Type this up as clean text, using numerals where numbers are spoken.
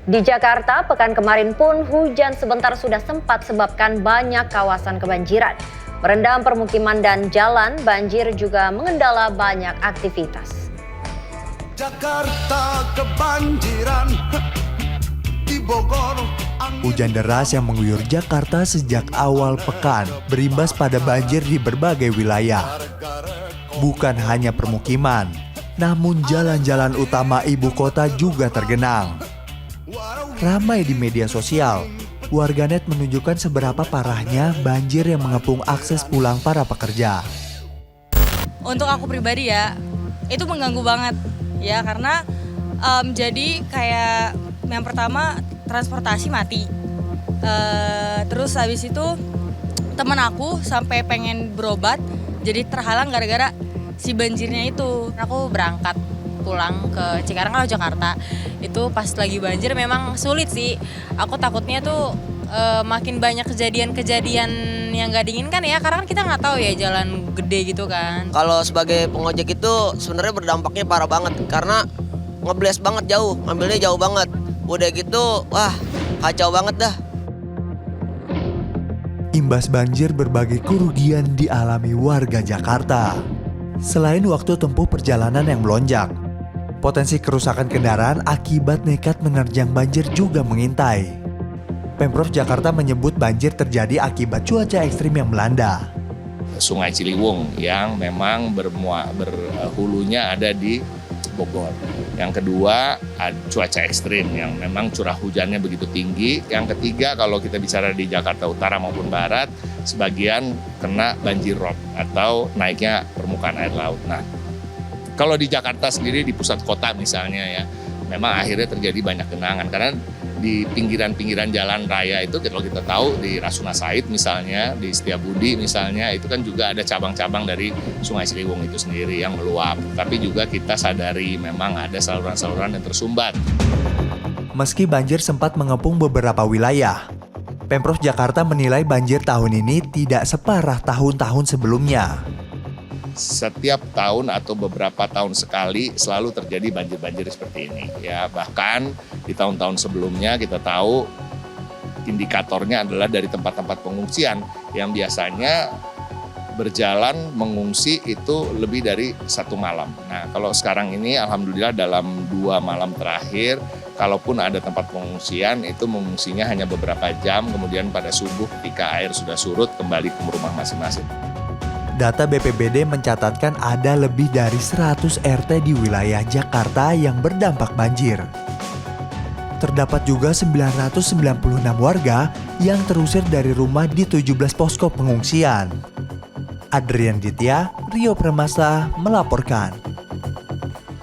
Di Jakarta, pekan kemarin pun hujan sebentar sudah sempat sebabkan banyak kawasan kebanjiran. Merendam permukiman dan jalan, banjir juga mengendala banyak aktivitas. Jakarta kebanjiran di Bogor. Hujan deras yang mengguyur Jakarta sejak awal pekan berimbas pada banjir di berbagai wilayah. Bukan hanya permukiman, namun jalan-jalan utama ibu kota juga tergenang. Ramai di media sosial, warganet menunjukkan seberapa parahnya banjir yang mengepung akses pulang para pekerja. Untuk aku pribadi ya, itu mengganggu banget ya karena jadi kayak yang pertama transportasi mati. Terus habis itu temen aku sampai pengen berobat jadi terhalang gara-gara si banjirnya itu. Aku berangkat pulang ke Cikarang atau Jakarta, itu pas lagi banjir memang sulit sih. Aku takutnya tuh makin banyak kejadian-kejadian yang gak diinginkan ya, karena kan kita nggak tahu ya jalan gede gitu kan. Kalau sebagai pengojek itu sebenarnya berdampaknya parah banget karena ngebles banget jauh, ngambilnya jauh banget. Udah gitu, wah kacau banget dah. Imbas banjir berbagai kerugian dialami warga Jakarta. Selain waktu tempuh perjalanan yang melonjak, potensi kerusakan kendaraan akibat nekat menerjang banjir juga mengintai. Pemprov Jakarta menyebut banjir terjadi akibat cuaca ekstrim yang melanda. Sungai Ciliwung yang memang berhulunya ada di Bogor. Yang kedua, cuaca ekstrim yang memang curah hujannya begitu tinggi. Yang ketiga, kalau kita bicara di Jakarta Utara maupun Barat, sebagian kena banjir rob atau naiknya permukaan air laut. Nah, kalau di Jakarta sendiri di pusat kota misalnya ya, memang akhirnya terjadi banyak genangan karena di pinggiran-pinggiran jalan raya itu kalau kita tahu di Rasuna Said misalnya, di Setiabudi misalnya, itu kan juga ada cabang-cabang dari Sungai Ciliwung itu sendiri yang meluap. Tapi juga kita sadari memang ada saluran-saluran yang tersumbat. Meski banjir sempat mengepung beberapa wilayah, Pemprov Jakarta menilai banjir tahun ini tidak separah tahun-tahun sebelumnya. Setiap tahun atau beberapa tahun sekali selalu terjadi banjir-banjir seperti ini. Ya, bahkan di tahun-tahun sebelumnya kita tahu indikatornya adalah dari tempat-tempat pengungsian yang biasanya berjalan mengungsi itu lebih dari 1 malam. Nah, kalau sekarang ini alhamdulillah dalam 2 malam terakhir, kalaupun ada tempat pengungsian itu mengungsinya hanya beberapa jam, kemudian pada subuh ketika air sudah surut kembali ke rumah masing-masing. Data BPBD mencatatkan ada lebih dari 100 RT di wilayah Jakarta yang berdampak banjir. Terdapat juga 996 warga yang terusir dari rumah di 17 posko pengungsian. Adrian Ditya, Rio Pramasa melaporkan.